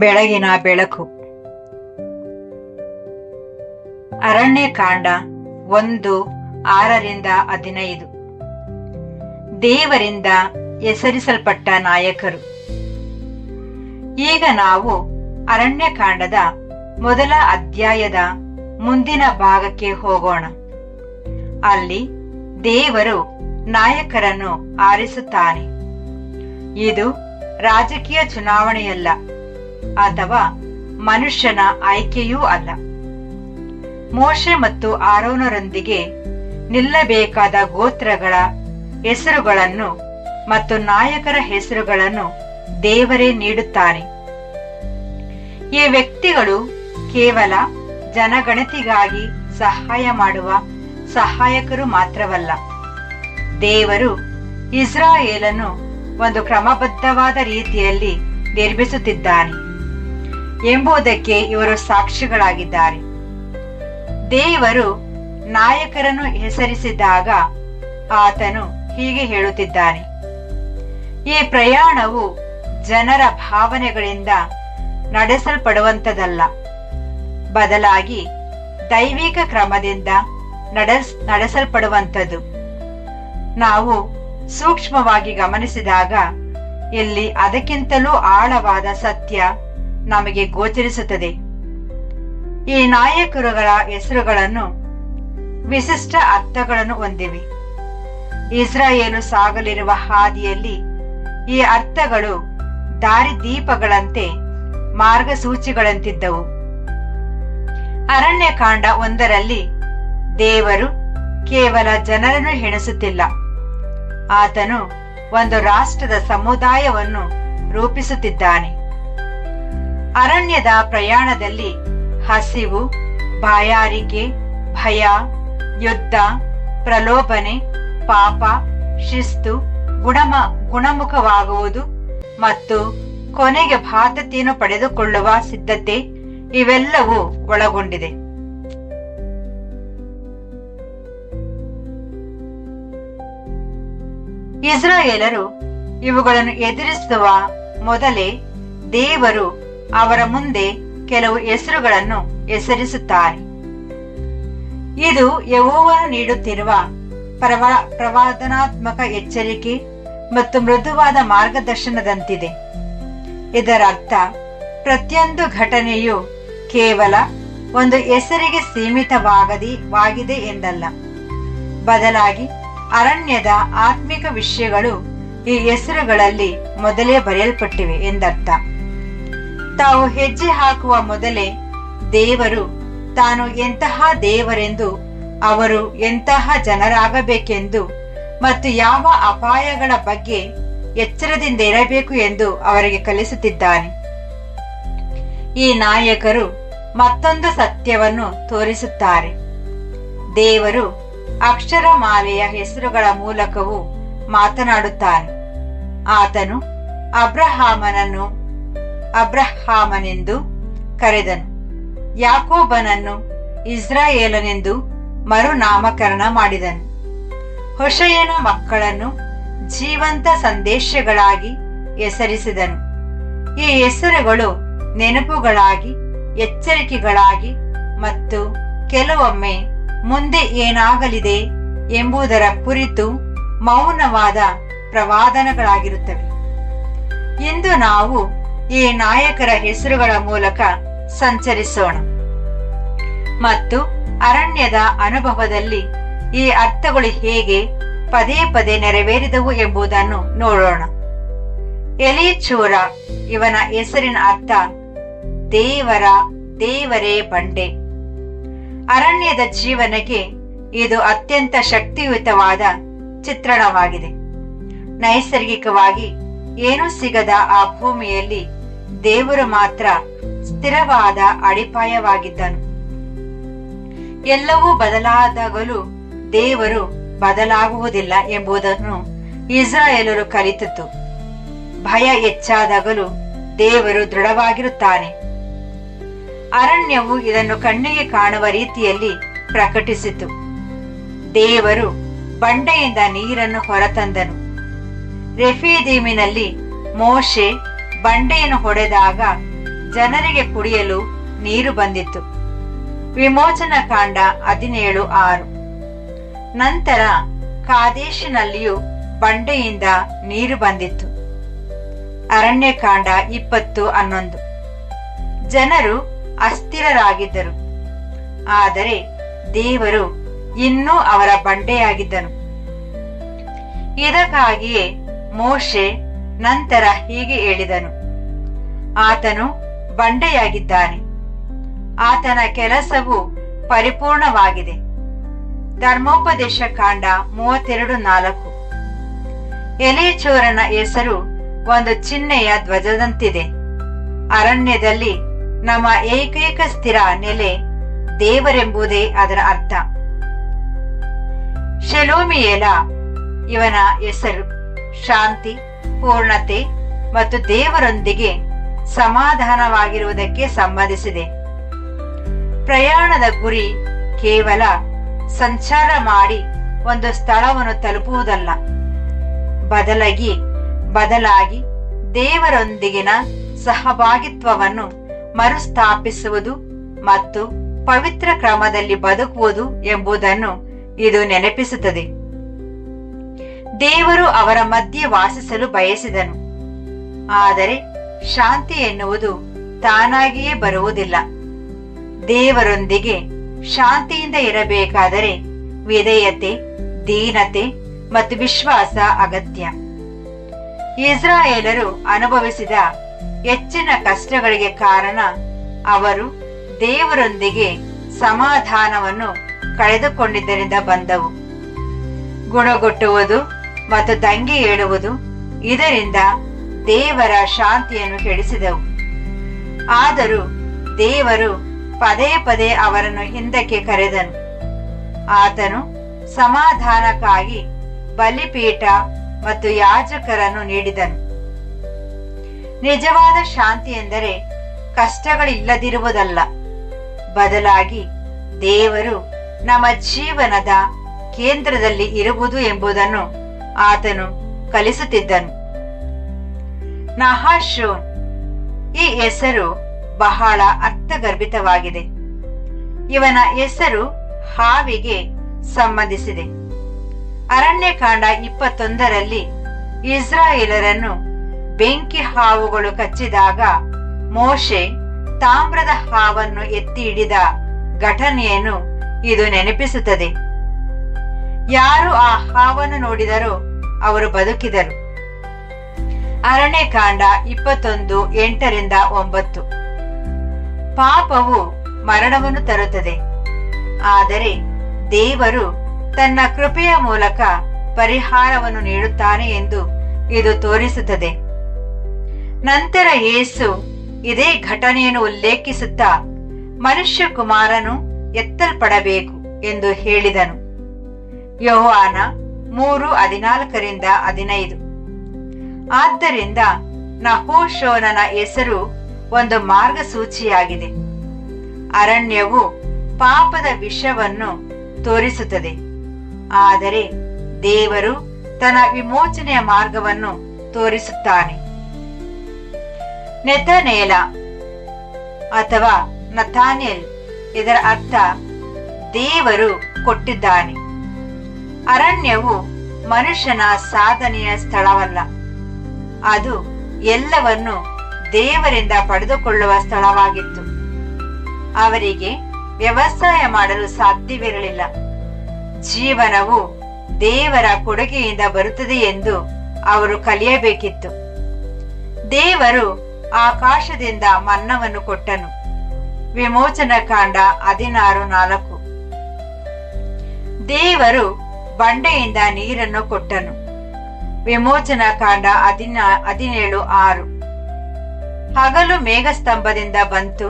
ಬೆಳಗಿನ ಬೆಳಕು. ಅರಣ್ಯಕಾಂಡ 1:6-15. ದೇವರಿಂದ ಹೆಸರಿಸಲ್ಪಟ್ಟ ನಾಯಕರು. ಈಗ ನಾವು ಅರಣ್ಯಕಾಂಡದ ಮೊದಲ ಅಧ್ಯಾಯದ ಮುಂದಿನ ಭಾಗಕ್ಕೆ ಹೋಗೋಣ. ಅಲ್ಲಿ ದೇವರು ನಾಯಕರನ್ನು ಆರಿಸುತ್ತಾನೆ. ಇದು ರಾಜಕೀಯ ಚುನಾವಣೆಯಲ್ಲ ಅಥವಾ ಮನುಷ್ಯನ ಆಯ್ಕೆಯೂ ಅಲ್ಲ. ಮೋಶೆ ಮತ್ತು ಆರೋನರೊಂದಿಗೆ ನಿಲ್ಲಬೇಕಾದ ಗೋತ್ರಗಳ ಹೆಸರುಗಳನ್ನು ಮತ್ತು ನಾಯಕರ ಹೆಸರುಗಳನ್ನು ದೇವರೇ ನೀಡುತ್ತಾನೆ. ಈ ವ್ಯಕ್ತಿಗಳು ಕೇವಲ ಜನಗಣತಿಗಾಗಿ ಸಹಾಯ ಮಾಡುವ ಸಹಾಯಕರು ಮಾತ್ರವಲ್ಲ, ದೇವರು ಇಸ್ರಾಯೇಲನ್ನು ಒಂದು ಕ್ರಮಬದ್ಧವಾದ ರೀತಿಯಲ್ಲಿ ನಿರ್ಮಿಸುತ್ತಿದ್ದಾನೆ ಎಂಬುದಕ್ಕೆ ಇವರು ಸಾಕ್ಷಿಗಳಾಗಿದ್ದಾರೆ. ದೇವರು ನಾಯಕರನ್ನು ಹೆಸರಿಸಿದಾಗ ಆತನು ಹೀಗೆ ಹೇಳುತ್ತಿದ್ದಾನೆ: ಈ ಪ್ರಯಾಣವು ಜನರ ಭಾವನೆಗಳಿಂದ ನಡೆಸಲ್ಪಡುವಂಥದ್ದಲ್ಲ, ಬದಲಾಗಿ ದೈವಿಕ ಕ್ರಮದಿಂದ ನಡೆಸಲ್ಪಡುವಂಥದ್ದು. ನಾವು ಸೂಕ್ಷ್ಮವಾಗಿ ಗಮನಿಸಿದಾಗ ಇಲ್ಲಿ ಅದಕ್ಕಿಂತಲೂ ಆಳವಾದ ಸತ್ಯ ನಮಗೆ ಗೋಚರಿಸುತ್ತದೆ. ಈ ನಾಯಕರುಗಳ ಹೆಸರುಗಳನ್ನು ವಿಶಿಷ್ಟ ಅರ್ಥಗಳನ್ನು ಹೊಂದಿವೆ. ಇಸ್ರಾಯೇಲು ಸಾಗಲಿರುವ ಹಾದಿಯಲ್ಲಿ ಈ ಅರ್ಥಗಳು ದಾರಿದೀಪಗಳಂತೆ, ಮಾರ್ಗಸೂಚಿಗಳಂತಿದ್ದವು. ಅರಣ್ಯಕಾಂಡ 1ರಲ್ಲಿ ದೇವರು ಕೇವಲ ಜನರನ್ನು ಎಣಿಸುತ್ತಿಲ್ಲ, ಆತನು ಒಂದು ರಾಷ್ಟ್ರದ ಸಮುದಾಯವನ್ನು ರೂಪಿಸುತ್ತಿದ್ದಾನೆ. ಅರಣ್ಯದ ಪ್ರಯಾಣದಲ್ಲಿ ಹಸಿವು, ಬಾಯಾರಿಕೆ, ಭಯ, ಯುದ್ಧ, ಪ್ರಲೋಭನೆ, ಪಾಪ, ಶಿಸ್ತು, ಗುಣಮುಖವಾಗುವುದು ಮತ್ತು ಕೊನೆಗೆ ಬಾಧ್ಯತೆಯನ್ನು ಪಡೆದುಕೊಳ್ಳುವ ಸಿದ್ಧತೆ ಇವೆಲ್ಲವೂ ಒಳಗೊಂಡಿದೆ. ಇಸ್ರಾಯೇಲರು ಇವುಗಳನ್ನು ಎದುರಿಸುವ ಮೊದಲೇ ದೇವರು ಅವರ ಮುಂದೆ ಕೆಲವು ಹೆಸರುಗಳನ್ನು ಹೆಸರಿಸುತ್ತಾರೆ. ಇದು ಯೆಹೋವನು ನೀಡುತ್ತಿರುವ ಪ್ರವಾದನಾತ್ಮಕ ಎಚ್ಚರಿಕೆ ಮತ್ತು ಮೃದುವಾದ ಮಾರ್ಗದರ್ಶನದಂತಿದೆ. ಇದರರ್ಥ ಪ್ರತಿಯೊಂದು ಘಟನೆಯು ಕೇವಲ ಒಂದು ಹೆಸರಿಗೆ ಸೀಮಿತವಾಗಿದೆ ಎಂದಲ್ಲ, ಬದಲಾಗಿ ಅರಣ್ಯದ ಆತ್ಮಿಕ ವಿಷಯಗಳು ಈ ಹೆಸರುಗಳಲ್ಲಿ ಮೊದಲೇ ಬರೆಯಲ್ಪಟ್ಟಿವೆ ಎಂದರ್ಥ. ತಾವು ಹೆಜ್ಜೆ ಹಾಕುವ ಮೊದಲೇ ದೇವರು ತಾನು ಎಂತಹ ದೇವರೆಂದು, ಅವರು ಎಂತಹ ಜನರಾಗಬೇಕೆಂದು ಮತ್ತು ಯಾವ ಅಪಾಯಗಳ ಬಗ್ಗೆ ಎಚ್ಚರದಿಂದ ಇರಬೇಕು ಎಂದು ಅವರಿಗೆ ಕಲಿಸುತ್ತಿದ್ದಾನೆ. ಈ ನಾಯಕರು ಮತ್ತೊಂದು ಸತ್ಯವನ್ನು ತೋರಿಸುತ್ತಾರೆ: ದೇವರು ಅಕ್ಷರಮಾಲೆಯ ಹೆಸರುಗಳ ಮೂಲಕವೂ ಮಾತನಾಡುತ್ತಾನೆ. ಆತನು ಅಬ್ರಹಾಮನೆಂದು ಕರೆದನು, ಯಾಕೋಬನನ್ನು ಇಸ್ರಾಯೇಲನೆಂದು ಮರುನಾಮಕರಣ ಮಾಡಿದನು. ಹೋಶೇಯನ ಮಕ್ಕಳನ್ನು ಜೀವಂತ ಸಂದೇಶಗಳಾಗಿ ಹೆಸರಿಸಿದನು. ಈ ಹೆಸರುಗಳು ನೆನಪುಗಳಾಗಿ, ಎಚ್ಚರಿಕೆಗಳಾಗಿ ಮತ್ತು ಕೆಲವೊಮ್ಮೆ ಮುಂದೆ ಏನಾಗಲಿದೆ ಎಂಬುದರ ಕುರಿತು ಮೌನವಾದ ಪ್ರವಾದನಗಳಾಗಿರುತ್ತವೆ. ಇಂದು ನಾವು ಈ ನಾಯಕರ ಹೆಸರುಗಳ ಮೂಲಕ ಸಂಚರಿಸೋಣ ಮತ್ತು ಅರಣ್ಯದ ಅನುಭವದಲ್ಲಿ ಈ ಅರ್ಥಗಳು ಹೇಗೆ ಪದೇ ಪದೇ ನೆರವೇರಿದವು ಎಂಬುದನ್ನು ನೋಡೋಣ. ಎಲೀಚೂರ, ಇವನ ಹೆಸರಿನ ಅರ್ಥ ದೇವರೇ ಬಂಡೆ. ಅರಣ್ಯದ ಜೀವನಕ್ಕೆ ಇದು ಅತ್ಯಂತ ಶಕ್ತಿಯುತವಾದ ಚಿತ್ರಣವಾಗಿದೆ. ನೈಸರ್ಗಿಕವಾಗಿ ಏನೂ ಸಿಗದ ಆ ಭೂಮಿಯಲ್ಲಿ ದೇವರು ಮಾತ್ರ ಸ್ಥಿರವಾದ ಅಡಿಪಾಯವಾಗಿದ್ದನು. ಎಲ್ಲವೂ ಬದಲಾದಾಗಲೂ ದೇವರು ಬದಲಾಗುವುದಿಲ್ಲ ಎಂಬುದನ್ನು ಇಸ್ರಾಯೇಲರು ಕಲಿತಿತ್ತು. ಭಯ ಹೆಚ್ಚಾದಾಗಲೂ ದೇವರು ದೃಢವಾಗಿರುತ್ತಾನೆ. ಅರಣ್ಯವು ಇದನ್ನು ಕಣ್ಣಿಗೆ ಕಾಣುವ ರೀತಿಯಲ್ಲಿ ಪ್ರಕಟಿಸಿತು. ದೇವರು ಬಂಡೆಯಿಂದ ನೀರನ್ನು ಹೊರತಂದನು. ರೆಫೀದೀಮಿನಲ್ಲಿ ಮೋಶೆ ಬಂಡೆಯನ್ನು ಹೊಡೆದಾಗ ಜನರಿಗೆ ಕುಡಿಯಲು ನೀರು ಬಂದಿತ್ತು. ವಿಮೋಚನಾ ಕಾಂಡ 17:6. ನಂತರ ಕಾದೇಶಿನಲ್ಲಿಯೂ ಬಂಡೆಯಿಂದ ನೀರು ಬಂದಿತ್ತು. ಅರಣ್ಯಕಾಂಡ 20:11. ಜನರು ಅಸ್ಥಿರರಾಗಿದ್ದರು, ಆದರೆ ದೇವರು ಇನ್ನೂ ಅವರ ಬಂಡೆಯಾಗಿದ್ದನು. ಇದಕ್ಕಾಗಿಯೇ ಮೋಶೆ ನಂತರ ಹೀಗೆ ಹೇಳಿದನು: ಆತನು ಬಂಡೆಯಾಗಿದ್ದಾನೆ, ಆತನ ಕೆಲಸವು ಪರಿಪೂರ್ಣವಾಗಿದೆ. ಧರ್ಮೋಪದೇಶ ಕಾಂಡ 32:4. ಎಲಿಚೂರನ ಹೆಸರು ಒಂದು ಚಿಹ್ನೆಯ ಧ್ವಜದಂತಿದೆ. ಅರಣ್ಯದಲ್ಲಿ ನಮ್ಮ ಏಕೈಕ ಸ್ಥಿರ ನೆಲೆ ದೇವರೆಂಬುದೇ ಅದರ ಅರ್ಥ. ಶೆಲೋಮಿಯೇಲ ಇವನ ಹೆಸರು ಶಾಂತಿ, ಪೂರ್ಣತೆ ಮತ್ತು ದೇವರೊಂದಿಗೆ ಸಮಾಧಾನವಾಗಿರುವುದಕ್ಕೆ ಸಂಬಂಧಿಸಿದೆ. ಪ್ರಯಾಣದ ಗುರಿ ಕೇವಲ ಸಂಚಾರ ಮಾಡಿ ಒಂದು ಸ್ಥಳವನ್ನು ತಲುಪುವುದಲ್ಲ, ಬದಲಾಗಿ ದೇವರೊಂದಿಗಿನ ಸಹಭಾಗಿತ್ವವನ್ನು ಮರುಸ್ಥಾಪಿಸುವುದು ಮತ್ತು ಪವಿತ್ರ ಕ್ರಮದಲ್ಲಿ ಬದುಕುವುದು ಎಂಬುದನ್ನು ಇದು ನೆನಪಿಸುತ್ತದೆ. ದೇವರು ಅವರ ಮಧ್ಯೆ ವಾಸಿಸಲು ಬಯಸಿದನು, ಆದರೆ ಶಾಂತಿ ಎನ್ನುವುದು ತಾನಾಗಿಯೇ ಬರುವುದಿಲ್ಲ. ದೇವರೊಂದಿಗೆ ಶಾಂತಿಯಿಂದ ಇರಬೇಕಾದರೆ ವಿಧೇಯತೆ, ದೀನತೆ ಮತ್ತು ವಿಶ್ವಾಸ ಅಗತ್ಯ. ಇಸ್ರಾಯೇಲರು ಅನುಭವಿಸಿದ ಹೆಚ್ಚಿನ ಕಷ್ಟಗಳಿಗೆ ಕಾರಣ ಅವರು ದೇವರೊಂದಿಗೆ ಸಮಾಧಾನವನ್ನು ಕಳೆದುಕೊಂಡಿದ್ದರಿಂದ ಬಂದವು. ಗುಣಗುಟ್ಟುವುದು ಮತ್ತು ದಂಗೆ ಏಳುವುದು ಇದರಿಂದ ದೇವರ ಶಾಂತಿಯನ್ನು ಕೆಡಿಸಿದವು. ಆದರೂ ದೇವರು ಪದೇ ಪದೇ ಅವರನ್ನು ಹಿಂದಕ್ಕೆ ಕರೆದನು. ಆತನು ಸಮಾಧಾನಕ್ಕಾಗಿ ಬಲಿಪೀಠ ಮತ್ತು ಯಾಜಕರನ್ನು ನೀಡಿದನು. ನಿಜವಾದ ಶಾಂತಿ ಎಂದರೆ ಕಷ್ಟಗಳಿಲ್ಲದಿರುವುದಲ್ಲ, ಬದಲಾಗಿ ದೇವರು ನಮ್ಮ ಜೀವನದ ಕೇಂದ್ರದಲ್ಲಿ ಇರುವುದು ಎಂಬುದನ್ನು ಆತನು ಕಲಿಸುತ್ತಿದ್ದನು. ನಹಾಶೋನ್ ಈ ಹೆಸರು ಬಹಳ ಅರ್ಥಗರ್ಭಿತವಾಗಿದೆ. ಇವನ ಹೆಸರು ಹಾವಿಗೆ ಸಂಬಂಧಿಸಿದೆ. ಅರಣ್ಯಕಾಂಡ 21ರಲ್ಲಿ ಇಸ್ರಾಯೇಲರನ್ನು ಬೆಂಕಿ ಹಾವುಗಳು ಕಚ್ಚಿದಾಗ ಮೋಶೆ ತಾಮ್ರದ ಹಾವನ್ನು ಎತ್ತಿ ಹಿಡಿದ ಘಟನೆಯನ್ನು ಇದು ನೆನಪಿಸುತ್ತದೆ. ಯಾರು ಆ ಹಾವನ್ನು ನೋಡಿದರೋ ಅವರು ಬದುಕಿದರು. ಅರಣ್ಯಕಾಂಡ 21:8-9. ಪಾಪವು ಮರಣವನ್ನು ತರುತ್ತದೆ, ಆದರೆ ದೇವರು ತನ್ನ ಕೃಪೆಯ ಮೂಲಕ ಪರಿಹಾರವನ್ನು ನೀಡುತ್ತಾನೆ ಎಂದು ಇದು ತೋರಿಸುತ್ತದೆ. ನಂತರ ಯೇಸು ಇದೇ ಘಟನೆಯನ್ನು ಉಲ್ಲೇಖಿಸುತ್ತಾ ಮನುಷ್ಯ ಕುಮಾರನು ಎತ್ತಲ್ಪಡಬೇಕು ಎಂದು ಹೇಳಿದನು. ಯೋಹಾನ 3:14-15. ಆದ್ದರಿಂದ ನಹೋಶೋನನ ಹೆಸರು ಒಂದು ಮಾರ್ಗಸೂಚಿಯಾಗಿದೆ. ಅರಣ್ಯವು ಪಾಪದ ವಿಷವನ್ನು ತೋರಿಸುತ್ತದೆ, ಆದರೆ ದೇವರು ತನ್ನ ವಿಮೋಚನೆಯ ಮಾರ್ಗವನ್ನು ತೋರಿಸುತ್ತಾನೆ. ನೆತನೇಲ ಅಥವಾ ನಥಾನೇಲ್ ಇದರ ಅರ್ಥ ದೇವರು ಕೊಟ್ಟಿದ್ದಾನೆ. ಅರಣ್ಯವು ಮನುಷ್ಯನ ಸಾಧನೆಯ ಸ್ಥಳವಲ್ಲ, ಅದು ಎಲ್ಲವನ್ನು ದೇವರಿಂದ ಪಡೆದುಕೊಳ್ಳುವ ಸ್ಥಳವಾಗಿತ್ತು. ಅವರಿಗೆ ವ್ಯವಸಾಯ ಮಾಡಲು ಸಾಧ್ಯವಿರಲಿಲ್ಲ. ಜೀವನವು ದೇವರ ಕೊಡುಗೆಯಿಂದ ಬರುತ್ತದೆ ಎಂದು ಅವರು ಕಲಿಯಬೇಕಿತ್ತು. ದೇವರು ಆಕಾಶದಿಂದ ಮನ್ನವನ್ನು ಕೊಟ್ಟನು. ವಿಮೋಚನಾ ಕಾಂಡ 16:4. ದೇವರು ಬಂಡೆಯಿಂದ ನೀರನ್ನು ಕೊಟ್ಟನು. ವಿಮೋಚನಾ ಕಾಂಡ 17:6. ಹಗಲು ಮೇಘಸ್ತಂಭದಿಂದ ಬಂತು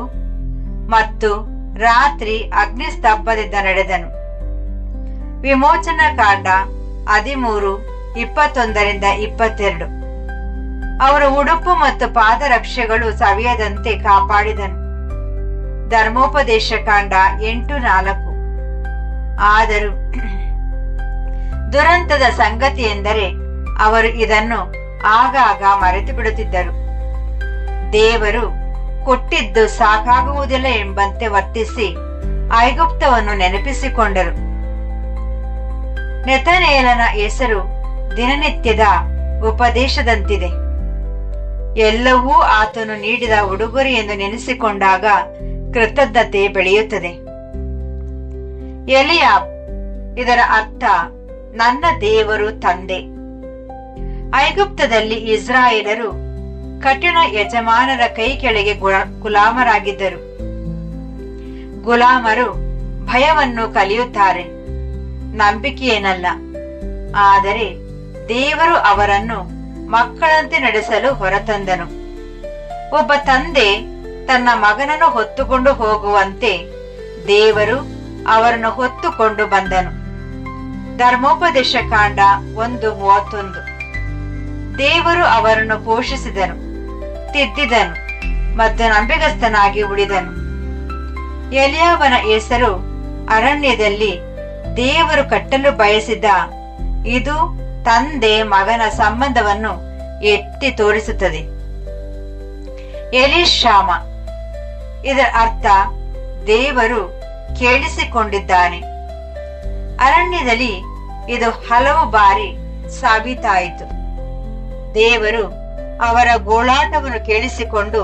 ಮತ್ತು ರಾತ್ರಿ ಅಗ್ನಿಸ್ತಂಭದಿಂದ ನಡೆದನು. ವಿಮೋಚನಾ ಕಾಂಡ 13:21-22. ಅವರ ಉಡುಪು ಮತ್ತು ಪಾದರಕ್ಷೆಗಳು ಸವಿಯದಂತೆ ಕಾಪಾಡಿದನು. ಧರ್ಮೋಪದೇಶ ಕಾಂಡ 8:4. ಆದರೂ ದುರಂತದ ಸಂಗತಿ ಎಂದರೆ ಅವರು ಇದನ್ನು ಆಗಾಗ ಮರೆತು ಬಿಡುತ್ತಿದ್ದರು. ದೇವರು ಕೊಟ್ಟಿದ್ದು ಸಾಕಾಗುವುದಿಲ್ಲ ಎಂಬಂತೆ ವರ್ತಿಸಿ ಐಗುಪ್ತವನ್ನು ನೆನಪಿಸಿಕೊಂಡರು. ನೆತನೇಲನ ಹೆಸರು ದಿನನಿತ್ಯದ ಉಪದೇಶದಂತಿದೆ. ಎಲ್ಲವೂ ಆತನು ನೀಡಿದ ಉಡುಗೊರೆ ಎಂದು ನೆನೆಸಿಕೊಂಡಾಗ ಕೃತಜ್ಞತೆ ಬೆಳೆಯುತ್ತದೆ. ಎಲಿಯಾಬ್, ಇದರ ಅರ್ಥ ನನ್ನ ದೇವರು ತಂದೆ. ಐಗುಪ್ತದಲ್ಲಿ ಇಸ್ರಾಯೇಲರು ಕಠಿಣ ಯಜಮಾನರ ಕೈ ಕೆಳಗೆ ಗುಲಾಮರಾಗಿದ್ದರು. ಗುಲಾಮರು ಭಯವನ್ನು ಕಲಿಯುತ್ತಾರೆ, ನಂಬಿಕೆಯೇನಲ್ಲ. ಆದರೆ ದೇವರು ಅವರನ್ನು ಮಕ್ಕಳಂತೆ ನಡೆಸಲು ಹೊರತಂದನು. ಒಬ್ಬ ತಂದೆ ತನ್ನ ಮಗನನ್ನು ಹೊತ್ತುಕೊಂಡು ಹೋಗುವಂತೆ ದೇವರು ಅವರನ್ನು ಹೊತ್ತುಕೊಂಡು ಬಂದನು. ಧರ್ಮೋಪದೇಶ ಕಾಂಡ 1:31. ದೇವರು ಅವರನ್ನು ಪೋಷಿಸಿದನು, ತಿದ್ದಿದನು ಮತ್ತು ನಂಬಿಗಸ್ತನಾಗಿ ಉಳಿದನು. ಎಲಿಯಾಬನ ಹೆಸರು ಅರಣ್ಯದಲ್ಲಿ ದೇವರು ಕಟ್ಟಲು ಬಯಸಿದ ಇದು ತಂದೆ ಮಗನ ಸಂಬಂಧವನ್ನು ಎತ್ತಿ ತೋರಿಸುತ್ತದೆ. ಎಲಿಷಾಮ, ಇದರ ಅರ್ಥ ದೇವರು ಕೇಳಿಸಿಕೊಂಡಿದ್ದಾನೆ. ಅರಣ್ಯದಲ್ಲಿ ಇದು ಹಲವು ಬಾರಿ ಸಾಬೀತಾಯಿತು. ದೇವರು ಅವರ ಗೋಳಾಟವನ್ನು ಕೇಳಿಸಿಕೊಂಡು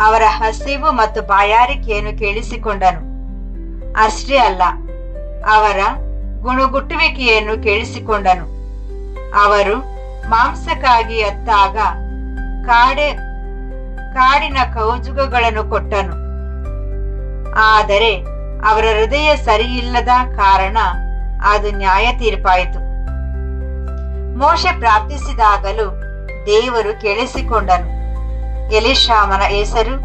ಅವರ ಹಸಿವು ಮತ್ತು ಬಾಯಾರಿಕೆಯನ್ನು ಕೇಳಿಸಿಕೊಂಡನು. ಅಷ್ಟೇ ಅಲ್ಲ, ಅವರ ಗುಣಗುಟ್ಟುವಿಕೆಯನ್ನು ಕೇಳಿಸಿಕೊಂಡನು. ಅವರು ಮಾಂಸಕ್ಕಾಗಿ ಎತ್ತಾಗ ಕಾಡಿನ ಕೌಜುಗಗಳನ್ನು ಕೊಟ್ಟನು. ಆದರೆ ಅವರ ಹೃದಯ ಸರಿಯಿಲ್ಲದ ಕಾರಣ ಅದು ನ್ಯಾಯ ತೀರ್ಪಾಯಿತು. ಮೋಶೆ ಪ್ರಾರ್ಥಿಸಿದಾಗಲೂ ದೇವರು ಕೇಳಿಸಿಕೊಂಡನು. ಎಲಿಷಾಮನ ಹೆಸರು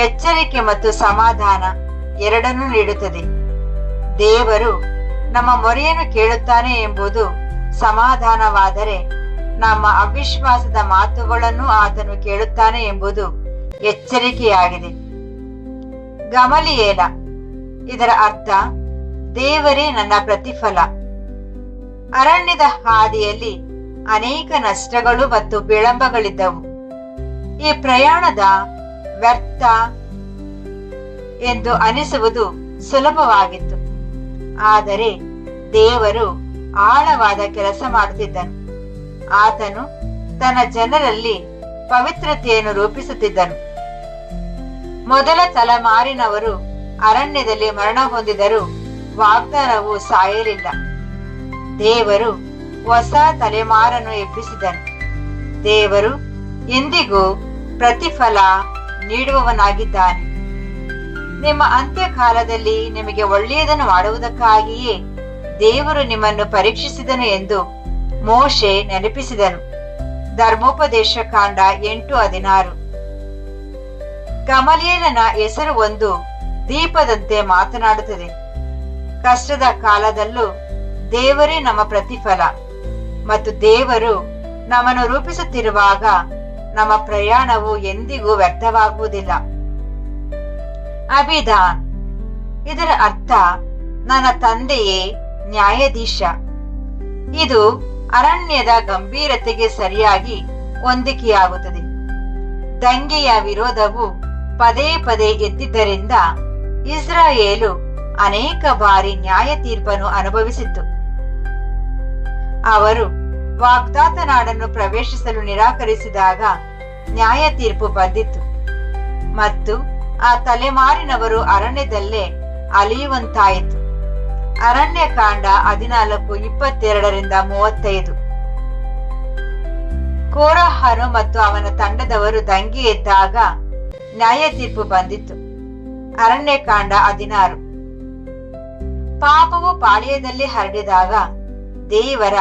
ಎಚ್ಚರಿಕೆ ಮತ್ತು ಸಮಾಧಾನ ಎರಡನ್ನೂ ನೀಡುತ್ತದೆ. ದೇವರು ನಮ್ಮ ಮೊರೆಯನ್ನು ಕೇಳುತ್ತಾನೆ ಎಂಬುದು ಸಮಾಧಾನವಾದರೆ, ನಮ್ಮ ಅವಿಶ್ವಾಸದ ಮಾತುಗಳನ್ನು ಆತನು ಕೇಳುತ್ತಾನೆ ಎಂಬುದು ಎಚ್ಚರಿಕೆಯಾಗಿದೆ. ಗಮಲಿಯೇಲ, ಇದರ ಅರ್ಥ ದೇವರೇ ನನ್ನ ಪ್ರತಿಫಲ. ಅರಣ್ಯದ ಹಾದಿಯಲ್ಲಿ ಅನೇಕ ನಷ್ಟಗಳು ಮತ್ತು ವಿಳಂಬಗಳಿದ್ದವು. ಈ ಪ್ರಯಾಣದ ವ್ಯರ್ಥ ಎಂದು ಅನಿಸುವುದು ಸುಲಭವಾಗಿತ್ತು. ಆದರೆ ದೇವರು ಆಳವಾದ ಕೆಲಸ ಮಾಡುತ್ತಿದ್ದನು. ಆತನು ತನ್ನ ಜನರಲ್ಲಿ ಪವಿತ್ರತೆಯನ್ನು ರೂಪಿಸುತ್ತಿದ್ದನು. ಮೊದಲ ತಲೆಮಾರಿನವರು ಅರಣ್ಯದಲ್ಲಿ ಮರಣ ಹೊಂದಿದರೂ ವಾಗ್ದಾನವು ಸಾಯಲಿಲ್ಲ. ದೇವರು ಹೊಸ ತಲೆಮಾರನ್ನು ಎಬ್ಬಿಸಿದನು. ದೇವರು ಎಂದಿಗೂ ಪ್ರತಿಫಲ ನೀಡುವವನಾಗಿದ್ದಾನೆ. ನಿಮ್ಮ ಅಂತ್ಯಕಾಲದಲ್ಲಿ ನಿಮಗೆ ಒಳ್ಳೆಯದನ್ನು ಮಾಡುವುದಕ್ಕಾಗಿಯೇ ದೇವರು ನಿಮ್ಮನ್ನು ಪರೀಕ್ಷಿಸಿದನು ಎಂದು ಮೋಶೆ ನೆನಪಿಸಿದನು. ಧರ್ಮೋಪದೇಶ ಕಾಂಡ 8:16. ಗಮಲಿಯೇಲನ ಹೆಸರು ಒಂದು ದೀಪದಂತೆ ಮಾತನಾಡುತ್ತದೆ. ಕಷ್ಟದ ಕಾಲದಲ್ಲೂ ದೇವರೇ ನಮ್ಮ ಪ್ರತಿಫಲ ಮತ್ತು ದೇವರು ನಮ್ಮನ್ನು ರೂಪಿಸುತ್ತಿರುವಾಗ ನಮ್ಮ ಪ್ರಯಾಣವು ಎಂದಿಗೂ ವ್ಯರ್ಥವಾಗುವುದಿಲ್ಲ. ಅಬಿದಾನ್, ಇದರ ಅರ್ಥ ನನ್ನ ತಂದೆಯೇ ನ್ಯಾಯಾಧೀಶ. ಇದು ಅರಣ್ಯದ ಗಂಭೀರತೆಗೆ ಸರಿಯಾಗಿ ಹೊಂದಿಕೆಯಾಗುತ್ತದೆ. ದಂಗೆಯ ವಿರೋಧವು ಪದೇ ಪದೇ ಎದ್ದಿದ್ದರಿಂದ ಇಸ್ರಾಯೇಲು ಅನೇಕ ಬಾರಿ ನ್ಯಾಯ ತೀರ್ಪನ್ನು ಅನುಭವಿಸಿತು. ಅವರು ವಾಗ್ದಾತ ನಾಡನ್ನು ಪ್ರವೇಶಿಸಲು ನಿರಾಕರಿಸಿದಾಗ ನ್ಯಾಯ ತೀರ್ಪು ಬಂದಿತು ಮತ್ತು ಆ ತಲೆಮಾರಿನವರು ಅರಣ್ಯದಲ್ಲೇ ಅಲಿಯುವಂತಾಯಿತು. ಅರಣ್ಯ ಕಾಂಡ 14:22-35. ಕೋರಹನು ಮತ್ತು ಅವನ ತಂಡದವರು ದಂಗೆ ಎದ್ದಾಗ ನ್ಯಾಯ ತೀರ್ಪು ಬಂದಿತು. ಅರಣ್ಯ ಕಾಂಡ 16. ಪಾಪವು ಪಾಳ್ಯದಲ್ಲಿ ಹರಡಿದಾಗ ದೇವರ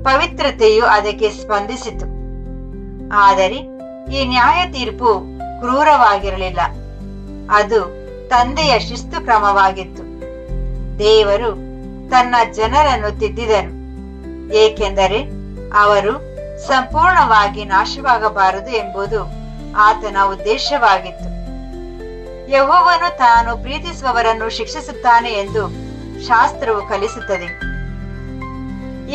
ಪವಿತ್ರತೆಯು ಅದಕ್ಕೆ ಸ್ಪಂದಿಸಿತು. ಆದರೆ ಈ ನ್ಯಾಯ ತೀರ್ಪು ಕ್ರೂರವಾಗಿರಲಿಲ್ಲ, ಅದು ತಂದೆಯ ಶಿಸ್ತು ಕ್ರಮವಾಗಿತ್ತು. ದೇವರು ತನ್ನ ಜನರನ್ನು ತಿದ್ದಿದನು, ಏಕೆಂದರೆ ಅವರು ಸಂಪೂರ್ಣವಾಗಿ ನಾಶವಾಗಬಾರದು ಎಂಬುದು ಆತನ ಉದ್ದೇಶವಾಗಿತ್ತು. ಯೆಹೋವನು ತಾನು ಪ್ರೀತಿಸುವವರನ್ನು ಶಿಕ್ಷಿಸುತ್ತಾನೆ ಎಂದು ಶಾಸ್ತ್ರವು ಕಲಿಸುತ್ತದೆ.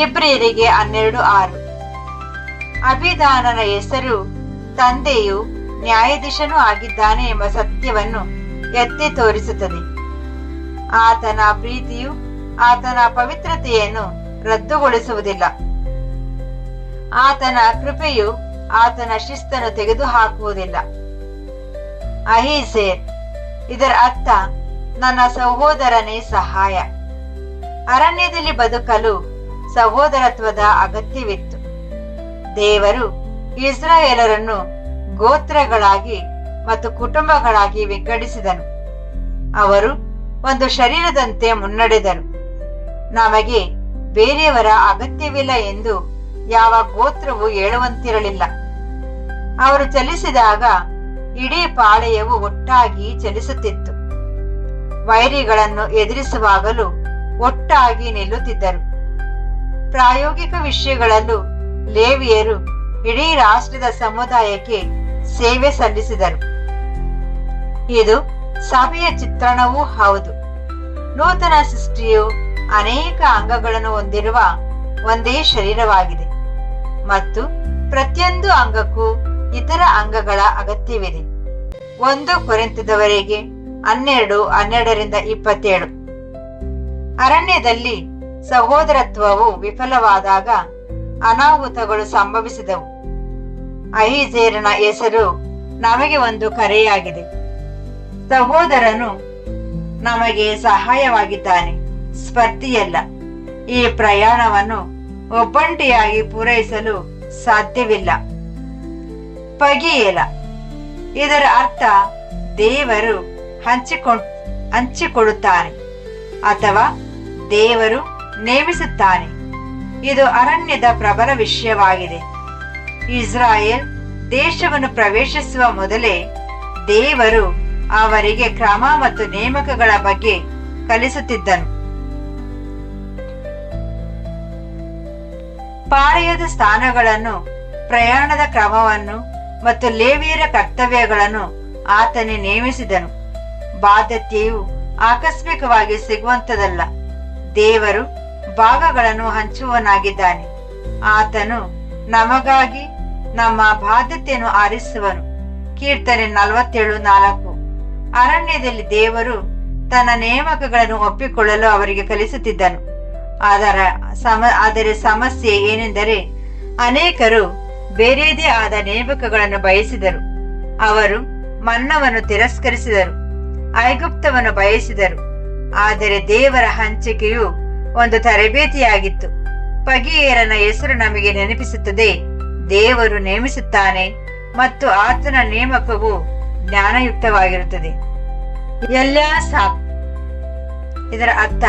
ಇಬ್ರಿಯರಿಗೆ 12:6. ಅಬಿದಾನನ ಹೆಸರು ತಂದೆಯು ನ್ಯಾಯಾಧೀಶನೂ ಆಗಿದ್ದಾನೆ ಎಂಬ ಸತ್ಯವನ್ನು ಎತ್ತಿ ತೋರಿಸುತ್ತದೆ. ಆತನ ಪ್ರೀತಿಯು ಆತನ ಪವಿತ್ರತೆಯನ್ನು ರದ್ದುಗೊಳಿಸುವುದಿಲ್ಲ. ಆತನ ಕೃಪೆಯು ಆತನ ಶಿಸ್ತನ್ನು ತೆಗೆದುಹಾಕುವುದಿಲ್ಲ. ಅಹೀಸೇರ್, ಇದರ ಅರ್ಥ ನನ್ನ ಸಹೋದರನೇ ಸಹಾಯ. ಅರಣ್ಯದಲ್ಲಿ ಬದುಕಲು ಸಹೋದರತ್ವದ ಅಗತ್ಯವಿತ್ತು. ದೇವರು ಇಸ್ರಾಯೇಲರನ್ನು ಗೋತ್ರಗಳಾಗಿ ಮತ್ತು ಕುಟುಂಬಗಳಾಗಿ ವಿಂಗಡಿಸಿದನು. ಅವರು ಒಂದು ಶರೀರದಂತೆ ಮುನ್ನಡೆದರು. ನಮಗೆ ಬೇರೆಯವರ ಅಗತ್ಯವಿಲ್ಲ ಎಂದು ಯಾವ ಗೋತ್ರವು ಹೇಳುವಂತಿರಲಿಲ್ಲ. ಅವರು ಚಲಿಸಿದಾಗ ಇಡೀ ಪಾಳೆಯವು ಒಟ್ಟಾಗಿ ಚಲಿಸುತ್ತಿತ್ತು. ವೈರಿಗಳನ್ನು ಎದುರಿಸುವಾಗಲೂ ಒಟ್ಟಾಗಿ ನಿಲ್ಲುತ್ತಿದ್ದರು. ಪ್ರಾಯೋಗಿಕ ವಿಷಯಗಳಲ್ಲೂ ಲೇವಿಯರು ಇಡೀ ರಾಷ್ಟ್ರದ ಸಮುದಾಯಕ್ಕೆ ಸೇವೆ ಸಲ್ಲಿಸಿದರು. ಇದು ಸಭೆಯ ಚಿತ್ರಣವೂ ಹೌದು. ನೂತನ ಸೃಷ್ಟಿಯು ಅನೇಕ ಅಂಗಗಳನ್ನು ಹೊಂದಿರುವ ಒಂದೇ ಶರೀರವಾಗಿದೆ ಮತ್ತು ಪ್ರತಿಯೊಂದು ಅಂಗಕ್ಕೂ ಇತರ ಅಂಗಗಳ ಅಗತ್ಯವಿದೆ. 1 ಕೊರಿಂಥದವರೆಗೆ 12:12-27. ಅರಣ್ಯದಲ್ಲಿ ಸಹೋದರತ್ವವು ವಿಫಲವಾದಾಗ ಅನಾಹುತಗಳು ಸಂಭವಿಸಿದವು. ಅಹೀಜೇರನ ಹೆಸರು ನಮಗೆ ಒಂದು ಕರೆಯಾಗಿದೆ. ಸಹೋದರನು ನಮಗೆ ಸಹಾಯವಾಗಿದ್ದಾನೆ, ಸ್ಪರ್ಧಿಯಲ್ಲ. ಈ ಪ್ರಯಾಣವನ್ನು ಒಬ್ಬಂಟಿಯಾಗಿ ಪೂರೈಸಲು ಸಾಧ್ಯವಿಲ್ಲ. ಪಗಿಯೇಲ, ಇದರ ಅರ್ಥ ದೇವರು ಹಂಚಿಕೊಡುತ್ತಾನೆ ಅಥವಾ ದೇವರು ನೇಮಿಸುತ್ತಾನೆ. ಇದು ಅರಣ್ಯದ ಪ್ರಬಲ ವಿಷಯವಾಗಿದೆ. ಇಸ್ರಾಯೇಲ್ ದೇಶವನ್ನು ಪ್ರವೇಶಿಸುವ ಮೊದಲೇ ದೇವರು ಅವರಿಗೆ ಕ್ರಮ ಮತ್ತು ನೇಮಕಗಳ ಬಗ್ಗೆ ಕಲಿಸುತ್ತಿದ್ದನು. ಪಾಳೆಯದ ಸ್ಥಾನಗಳನ್ನು, ಪ್ರಯಾಣದ ಕ್ರಮವನ್ನು ಮತ್ತು ಲೇವಿಯರ ಕರ್ತವ್ಯಗಳನ್ನು ಆತನೇ ನೇಮಿಸಿದನು. ಬಾಧ್ಯತೆಯು ಆಕಸ್ಮಿಕವಾಗಿ ಸಿಗುವಂತದಲ್ಲ. ದೇವರು ಭಾಗಗಳನ್ನು ಹಂಚುವನಾಗಿದ್ದಾನೆ. ಆತನು ನಮಗಾಗಿ ನಮ್ಮ ಬಾಧ್ಯತೆಯನ್ನು ಆರಿಸುವನು. ಕೀರ್ತನೆ 47:4. ಅರಣ್ಯದಲ್ಲಿ ದೇವರು ತನ್ನ ನೇಮಕಗಳನ್ನು ಒಪ್ಪಿಕೊಳ್ಳಲು ಅವರಿಗೆ ಕಲಿಸುತ್ತಿದ್ದನು. ಆದರೆ ಸಮಸ್ಯೆ ಏನೆಂದರೆ ಅನೇಕರು ಬೇರೆಯದೇ ಆದ ನೇಮಕಗಳನ್ನು ಬಯಸಿದರು. ಅವರು ಮನ್ನವನ್ನು ತಿರಸ್ಕರಿಸಿದರು, ಐಗುಪ್ತವನ್ನು ಬಯಸಿದರು. ಆದರೆ ದೇವರ ಹಂಚಿಕೆಯು ಒಂದು ತರಬೇತಿಯಾಗಿತ್ತು. ಪಗಿಯೇರನ ಹೆಸರು ನಮಗೆ ನೆನಪಿಸುತ್ತದೆ. ದೇವರು ನೇಮಿಸುತ್ತಾನೆ ಮತ್ತು ಆತನ ನೇಮಕವು ಜ್ಞಾನಯುಕ್ತವಾಗಿರುತ್ತದೆ. ಎಲ್ಯಾಸಾಫ್, ಇದರ ಅರ್ಥ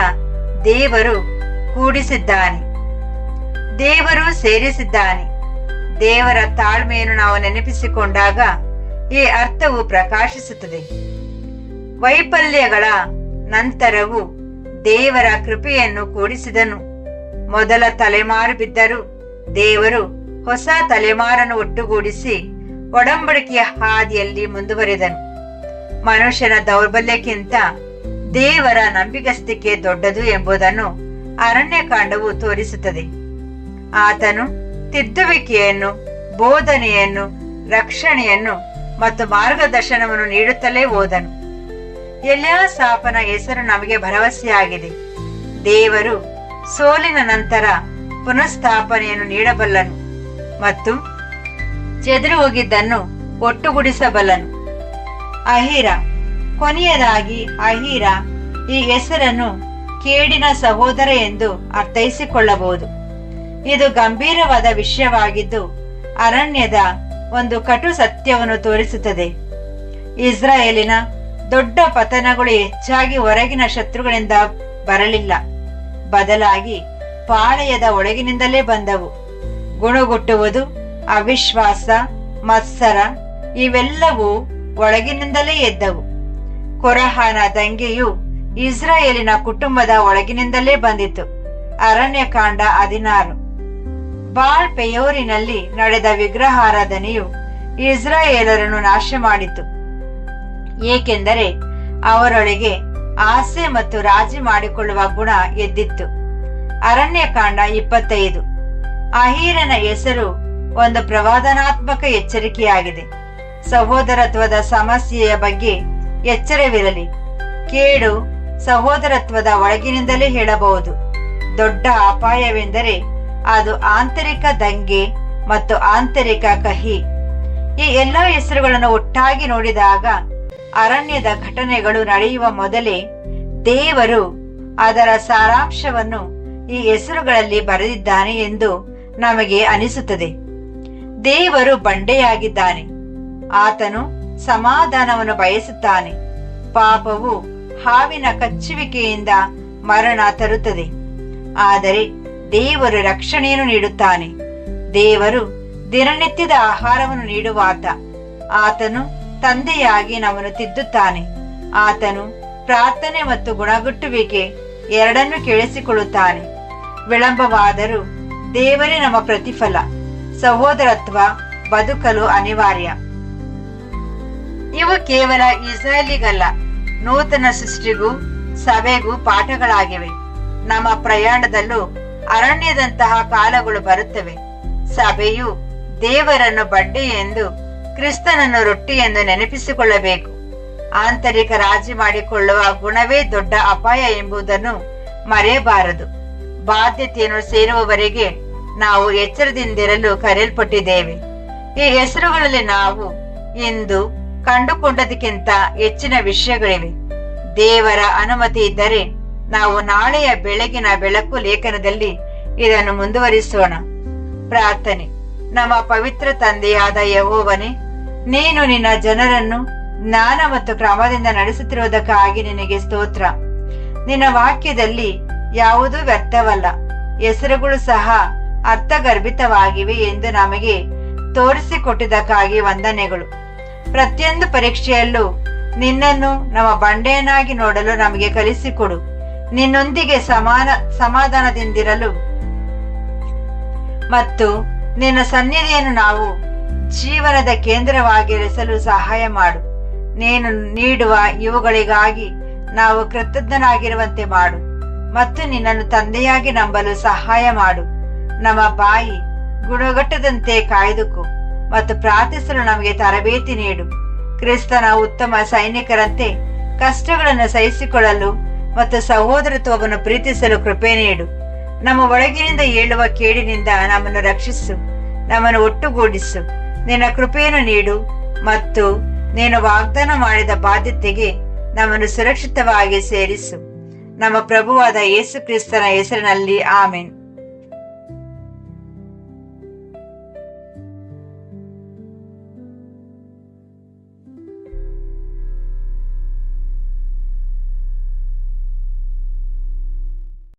ದೇವರು ಕೂಡಿಸಿದ್ದಾನೆ, ದೇವರು ಸೇರಿಸಿದ್ದಾನೆ. ದೇವರ ತಾಳ್ಮೆಯನ್ನು ನಾವು ನೆನಪಿಸಿಕೊಂಡಾಗ ಈ ಅರ್ಥವು ಪ್ರಕಾಶಿಸುತ್ತದೆ. ವೈಫಲ್ಯಗಳ ನಂತರವೂ ದೇವರ ಕೃಪೆಯನ್ನು ಕೂಡಿಸಿದನು. ಮೊದಲ ತಲೆಮಾರು ಬಿದ್ದರೂ ದೇವರು ಹೊಸ ತಲೆಮಾರನ್ನು ಒಟ್ಟುಗೂಡಿಸಿ ಒಡಂಬಡಿಕೆಯ ಹಾದಿಯಲ್ಲಿ ಮುಂದುವರೆದನು. ಮನುಷ್ಯನ ದೌರ್ಬಲ್ಯಕ್ಕಿಂತ ದೇವರ ನಂಬಿಗಸ್ತಿಕೆ ದೊಡ್ಡದು ಎಂಬುದನ್ನು ಅರಣ್ಯಕಾಂಡವು ತೋರಿಸುತ್ತದೆ. ಆತನು ತಿದ್ದುವಿಕೆಯನ್ನು, ಬೋಧನೆಯನ್ನು, ರಕ್ಷಣೆಯನ್ನು ಮತ್ತು ಮಾರ್ಗದರ್ಶನವನ್ನು ನೀಡುತ್ತಲೇ ಹೋದನು. ಎಲ್ಯಾಸಾಫನ ಹೆಸರು ನಮಗೆ ಭರವಸೆಯಾಗಿದೆ. ದೇವರು ಸೋಲಿನ ನಂತರ ಪುನಃಸ್ಥಾಪನೆಯನ್ನು ನೀಡಬಲ್ಲನು ಮತ್ತು ಚೆದರು ಹೋಗಿದ್ದನ್ನು ಒಟ್ಟುಗೂಡಿಸಬಲ್ಲನು. ಅಹೀರ, ಕೊನೆಯದಾಗಿ ಅಹೀರ ಈ ಹೆಸರನ್ನು ಕೇಡಿನ ಸಹೋದರ ಎಂದು ಅರ್ಥೈಸಿಕೊಳ್ಳಬಹುದು. ಇದು ಗಂಭೀರವಾದ ವಿಷಯವಾಗಿದ್ದು ಅರಣ್ಯದ ಒಂದು ಕಟು ಸತ್ಯವನ್ನು ತೋರಿಸುತ್ತದೆ. ಇಸ್ರಾಯೇಲಿನ ದೊಡ್ಡ ಪತನಗಳು ಹೆಚ್ಚಾಗಿ ಹೊರಗಿನ ಶತ್ರುಗಳಿಂದ ಬರಲಿಲ್ಲ, ಬದಲಾಗಿ ಪಾಳೆಯದ ಒಳಗಿನಿಂದಲೇ ಬಂದವು. ಗುಣಗುಟ್ಟುವುದು, ಅವಿಶ್ವಾಸ, ಮತ್ಸರ ಇವೆಲ್ಲವೂ ಒಳಗಿನಿಂದಲೇ ಎದ್ದವು. ಕೊರಹನ ದಂಗೆಯು ಇಸ್ರಾಯೇಲಿನ ಕುಟುಂಬದ ಒಳಗಿನಿಂದಲೇ ಬಂದಿತು. ಅರಣ್ಯಕಾಂಡ 16. ಬಾಳ್ ಪೆಯೋರಿನಲ್ಲಿ ನಡೆದ ವಿಗ್ರಹಾರಾಧನೆಯು ಇಸ್ರಾಯೇಲರನ್ನು ನಾಶ ಮಾಡಿತು, ಏಕೆಂದರೆ ಅವರೊಳಗೆ ಆಸೆ ಮತ್ತು ರಾಜಿ ಮಾಡಿಕೊಳ್ಳುವ ಗುಣ ಎದ್ದಿತ್ತು. ಅರಣ್ಯಕಾಂಡ 25. ಅಹೀರನ ಹೆಸರು ಒಂದು ಪ್ರವಾದನಾತ್ಮಕ ಎಚ್ಚರಿಕೆಯಾಗಿದೆ. ಸಹೋದರತ್ವದ ಸಮಸ್ಯೆಯ ಬಗ್ಗೆ ಎಚ್ಚರವಿರಲಿ. ಕೇಡು ಸಹೋದರತ್ವದ ಒಳಗಿನಿಂದಲೇ ಹೇಳಬಹುದು. ದೊಡ್ಡ ಅಪಾಯವೆಂದರೆ ಅದು ಆಂತರಿಕ ದಂಗೆ ಮತ್ತು ಆಂತರಿಕ ಕಹಿ. ಈ ಎಲ್ಲ ಹೆಸರುಗಳನ್ನು ಒಟ್ಟಾಗಿ ನೋಡಿದಾಗ ಅರಣ್ಯದ ಘಟನೆಗಳು ನಡೆಯುವ ಮೊದಲೇ ದೇವರು ಅದರ ಸಾರಾಂಶವನ್ನು ಈ ಹೆಸರುಗಳಲ್ಲಿ ಬರೆದಿದ್ದಾನೆ ಎಂದು ನಮಗೆ ಅನಿಸುತ್ತದೆ. ದೇವರು ಬಂಡೆಯಾಗಿದ್ದಾನೆ. ಆತನು ಸಮಾಧಾನವನ್ನು ಬಯಸುತ್ತಾನೆ. ಪಾಪವು ಹಾವಿನ ಕಚ್ಚುವಿಕೆಯಿಂದ ಮರಣ ತರುತ್ತದೆ, ಆದರೆ ದೇವರು ರಕ್ಷಣೆಯನ್ನು ನೀಡುತ್ತಾನೆ. ದೇವರು ದಿನನಿತ್ಯದ ಆಹಾರವನ್ನು ನೀಡುವಾತ. ಆತನು ತಂದೆಯಾಗಿ ನಮ್ಮನ್ನು ತಿದ್ದುತ್ತಾನೆ. ಆತನು ಪ್ರಾರ್ಥನೆ ಮತ್ತು ಗುಣಗುಟ್ಟುವಿಕೆ ಎರಡನ್ನೂ ಕೇಳಿಸಿಕೊಳ್ಳುತ್ತಾನೆ. ವಿಳಂಬವಾದರೂ ದೇವರೇ ನಮ್ಮ ಪ್ರತಿಫಲ. ಸಹೋದರತ್ವ ಬದುಕಲು ಅನಿವಾರ್ಯ. ಇವು ಕೇವಲ ಇಸ್ರಾಯೇಲಿಗಲ್ಲ, ನೂತನ ಸೃಷ್ಟಿಗೂ ಸಭೆಗೂ ಪಾಠಗಳಾಗಿವೆ. ನಮ್ಮ ಪ್ರಯಾಣದಲ್ಲೂ ಅರಣ್ಯದಂತಹ ಕಾಲಗಳು ಬರುತ್ತವೆ. ಸಭೆಯು ದೇವರನ್ನು ಬಂಡೆ ಎಂದು, ಕ್ರಿಸ್ತನನ್ನು ರೊಟ್ಟಿ ಎಂದು ನೆನಪಿಸಿಕೊಳ್ಳಬೇಕು. ಆಂತರಿಕ ರಾಜಿ ಮಾಡಿಕೊಳ್ಳುವ ಗುಣವೇ ದೊಡ್ಡ ಅಪಾಯ ಎಂಬುದನ್ನು ಮರೆಯಬಾರದು. ಬಾಧ್ಯತೆಯನ್ನು ಸೇರುವವರೆಗೆ ನಾವು ಎಚ್ಚರದಿಂದಿರಲು ಕರೆಯಲ್ಪಟ್ಟಿದ್ದೇವೆ. ಈ ಹೆಸರುಗಳಲ್ಲಿ ನಾವು ಇಂದು ಕಂಡುಕೊಂಡದಕ್ಕಿಂತ ಹೆಚ್ಚಿನ ವಿಷಯಗಳಿವೆ. ದೇವರ ಅನುಮತಿ ಇದ್ದರೆ ನಾವು ನಾಳೆಯ ಬೆಳಗಿನ ಬೆಳಕು ಲೇಖನದಲ್ಲಿ ಇದನ್ನು ಮುಂದುವರಿಸೋಣ. ಪ್ರಾರ್ಥನೆ. ನಮ್ಮ ಪವಿತ್ರ ತಂದೆಯಾದ ಯೆಹೋವನೇ, ನೀನು ನಿನ್ನ ಜನರನ್ನು ಜ್ಞಾನ ಮತ್ತು ಕ್ರಮದಿಂದ ನಡೆಸುತ್ತಿರುವುದಕ್ಕಾಗಿ ನಿನಗೆ ಸ್ತೋತ್ರ. ನಿನ್ನ ವಾಕ್ಯದಲ್ಲಿ ಯಾವುದೂ ವ್ಯರ್ಥವಲ್ಲ, ಹೆಸರುಗಳು ಸಹ ಅರ್ಥಗರ್ಭಿತವಾಗಿವೆ ಎಂದು ನಮಗೆ ತೋರಿಸಿಕೊಟ್ಟಿದ್ದಕ್ಕಾಗಿ ವಂದನೆಗಳು. ಪ್ರತಿಯೊಂದು ಪರೀಕ್ಷೆಯಲ್ಲೂ ನಿನ್ನನ್ನು ನಮ್ಮ ಬಂಡೆಯನ್ನಾಗಿ ನೋಡಲು ನಮಗೆ ಕಲಿಸಿಕೊಡು. ನಿನ್ನೊಂದಿಗೆ ಸಮಾಧಾನದಿಂದಿರಲು ಮತ್ತು ನಿನ್ನ ಸನ್ನಿಧಿಯನ್ನು ನಾವು ಜೀವನದ ಕೇಂದ್ರವಾಗಿರಿಸಲು ಸಹಾಯ ಮಾಡು. ನೀನು ನೀಡುವ ಇವುಗಳಿಗಾಗಿ ನಾವು ಕೃತಜ್ಞನಾಗಿರುವಂತೆ ಮಾಡು ಮತ್ತು ನಿನ್ನನ್ನು ತಂದೆಯಾಗಿ ನಂಬಲು ಸಹಾಯ ಮಾಡು. ನಮ್ಮ ಬಾಯಿ ಗುಣಗಟ್ಟದಂತೆ ಕಾಯ್ದುಕೋ ಮತ್ತು ಪ್ರಾರ್ಥಿಸಲು ನಮಗೆ ತರಬೇತಿ ನೀಡು. ಕ್ರಿಸ್ತನ ಉತ್ತಮ ಸೈನಿಕರಂತೆ ಕಷ್ಟಗಳನ್ನು ಸಹಿಸಿಕೊಳ್ಳಲು ಮತ್ತು ಸಹೋದರತ್ವವನ್ನು ಪ್ರೀತಿಸಲು ಕೃಪೆ ನೀಡು. ನಮ್ಮ ಒಳಗಿನಿಂದ ಏಳುವ ಕೇಡಿನಿಂದ ನಮ್ಮನ್ನು ರಕ್ಷಿಸು, ನಮ್ಮನ್ನು ಒಟ್ಟುಗೂಡಿಸು. ನಿನ್ನ ಕೃಪೆಯನ್ನು ನೀಡು ಮತ್ತು ನೀನು ವಾಗ್ದಾನ ಮಾಡಿದ ಬಾಧ್ಯತೆಗೆ ನಮ್ಮನ್ನು ಸುರಕ್ಷಿತವಾಗಿ ಸೇರಿಸು. ನಮ್ಮ ಪ್ರಭುವಾದ ಯೇಸು ಕ್ರಿಸ್ತನ ಹೆಸರಿನಲ್ಲಿ ಆಮೆನ್.